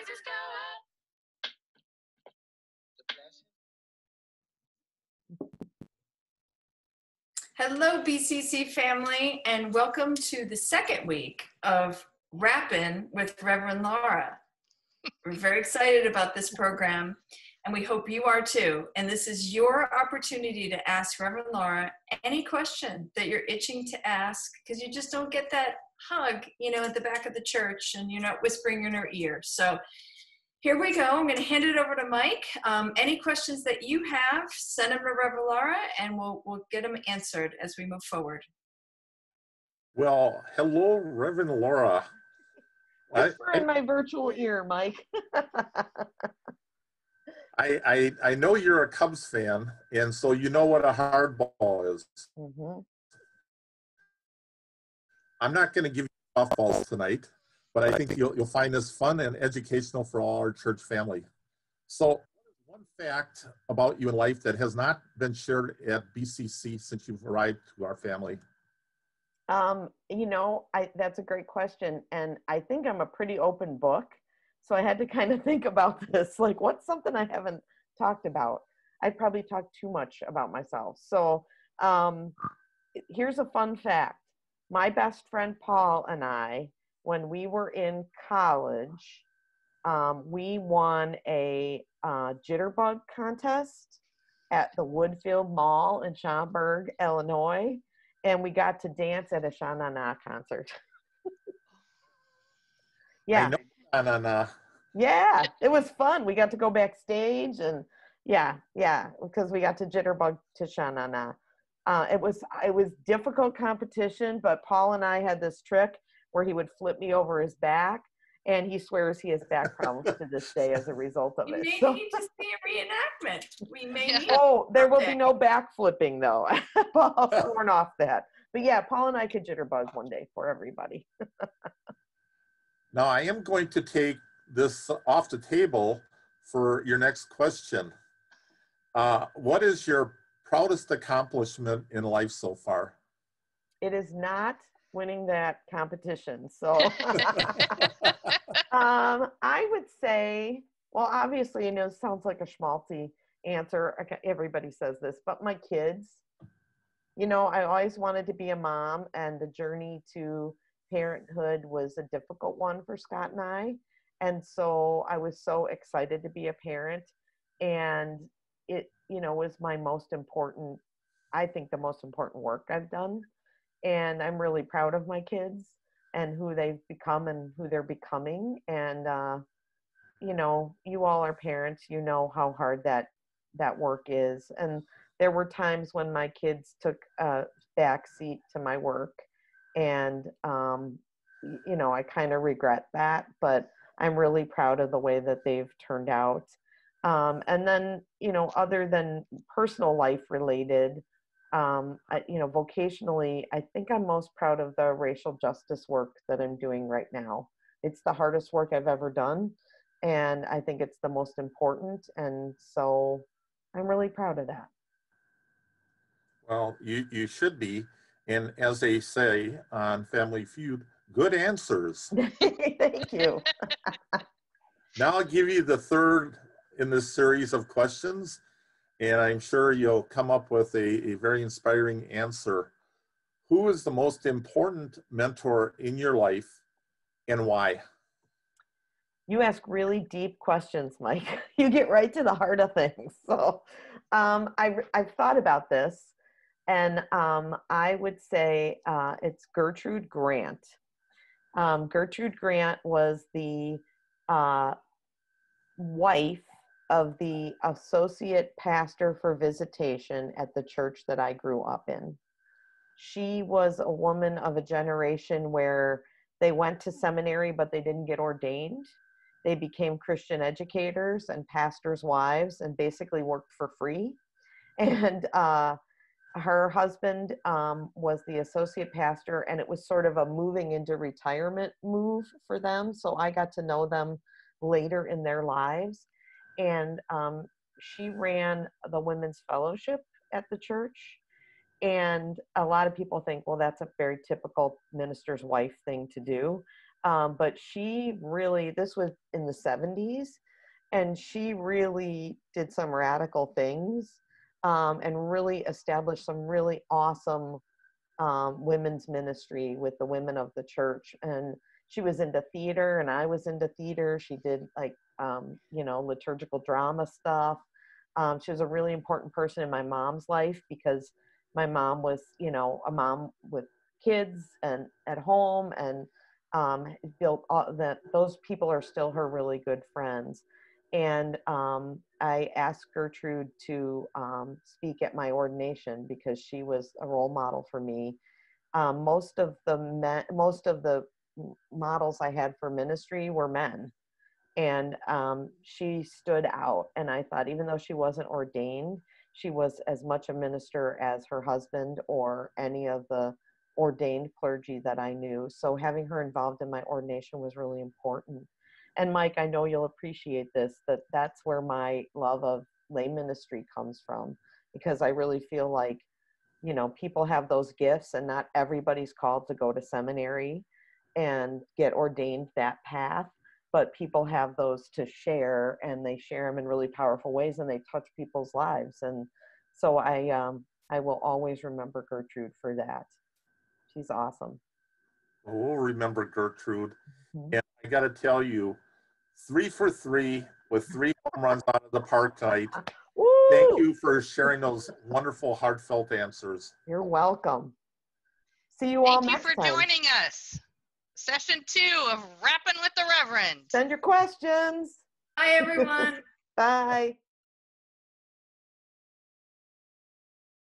prices go up. Hello, BCC family, and welcome to the second week of Rappin with Rev Laura. We're very excited about this program, and we hope you are too. And this is your opportunity to ask Rev Laura any question that you're itching to ask, because you just don't get that hug, at the back of the church, and you're not whispering in her ear. So here we go. I'm going to hand it over to Mike. Any questions that you have, send them to Rev Laura, and we'll get them answered as we move forward. Well, hello, Reverend Laura. Whisper in my virtual ear, Mike. I know you're a Cubs fan, and so you know what a hard ball is. Mm-hmm. I'm not going to give you softballs tonight, but I think you'll find this fun and educational for all our church family. So, one fact about you in life that has not been shared at BCC since you've arrived to our family? That's a great question. And I think I'm a pretty open book. So I had to kind of think about this, like, what's something I haven't talked about? I probably talked too much about myself. So here's a fun fact. My best friend Paul and I, when we were in college, we won a jitterbug contest at the Woodfield Mall in Schaumburg, Illinois. And we got to dance at a Sha-Na-Na concert. Yeah. I know Sha-Na-Na. Yeah, it was fun. We got to go backstage and yeah, because we got to jitterbug to Sha-Na-Na. It was difficult competition, but Paul and I had this trick where he would flip me over his back, and he swears he has back problems to this day as a result of it. We may need to see a reenactment. We may need. Oh, there will be no back flipping though. Paul sworn off that. But yeah, Paul and I could jitterbug one day for everybody. Now, I am going to take this off the table for your next question. What is your proudest accomplishment in life so far? It is not winning that competition. So I would say, well, obviously, it sounds like a schmaltzy answer. Everybody says this, but my kids, I always wanted to be a mom, and the journey to parenthood was a difficult one for Scott and I. And so I was so excited to be a parent, and it, was my most important, I think the most important work I've done. And I'm really proud of my kids and who they've become and who they're becoming. And, you all are parents, how hard that work is. And there were times when my kids took a back seat to my work, and, I kind of regret that, but I'm really proud of the way that they've turned out. And then, other than personal life related, vocationally, I think I'm most proud of the racial justice work that I'm doing right now. It's the hardest work I've ever done, and I think it's the most important. And so I'm really proud of that. Well, you should be. And as they say on Family Feud, good answers. Thank you. Now I'll give you the third in this series of questions, and I'm sure you'll come up with a very inspiring answer. Who is the most important mentor in your life, and why? You ask really deep questions, Mike. You get right to the heart of things. So I've thought about this, and I would say it's Gertrude Grant. Gertrude Grant was the wife of the associate pastor for visitation at the church that I grew up in. She was a woman of a generation where they went to seminary, but they didn't get ordained. They became Christian educators and pastors' wives and basically worked for free. And her husband was the associate pastor, and it was sort of a moving into retirement move for them. So I got to know them later in their lives. And she ran the women's fellowship at the church. And a lot of people think, well, that's a very typical minister's wife thing to do. But she really, this was in the 70s, and she really did some radical things, and really established some really awesome women's ministry with the women of the church. And she was into theater, and I was into theater. She did like, liturgical drama stuff. She was a really important person in my mom's life, because my mom was, a mom with kids and at home, and built that. Those people are still her really good friends. And I asked Gertrude to speak at my ordination, because she was a role model for me. Most of the models I had for ministry were men, and she stood out. And I thought, even though she wasn't ordained, she was as much a minister as her husband or any of the ordained clergy that I knew. So having her involved in my ordination was really important. And Mike, I know you'll appreciate this, that's where my love of lay ministry comes from, because I really feel like, people have those gifts, and not everybody's called to go to seminary and get ordained that path, but people have those to share, and they share them in really powerful ways, and they touch people's lives. And so I will always remember Gertrude for that. She's awesome. Well, we'll remember Gertrude. Mm-hmm. And I got to tell you, 3 for 3 with 3 home runs out of the park tonight. Woo! Thank you for sharing those wonderful, heartfelt answers. You're welcome. See you all next time. Thank you for joining us. Session 2 of Rappin' with the Reverend. Send your questions. Bye, everyone. Bye.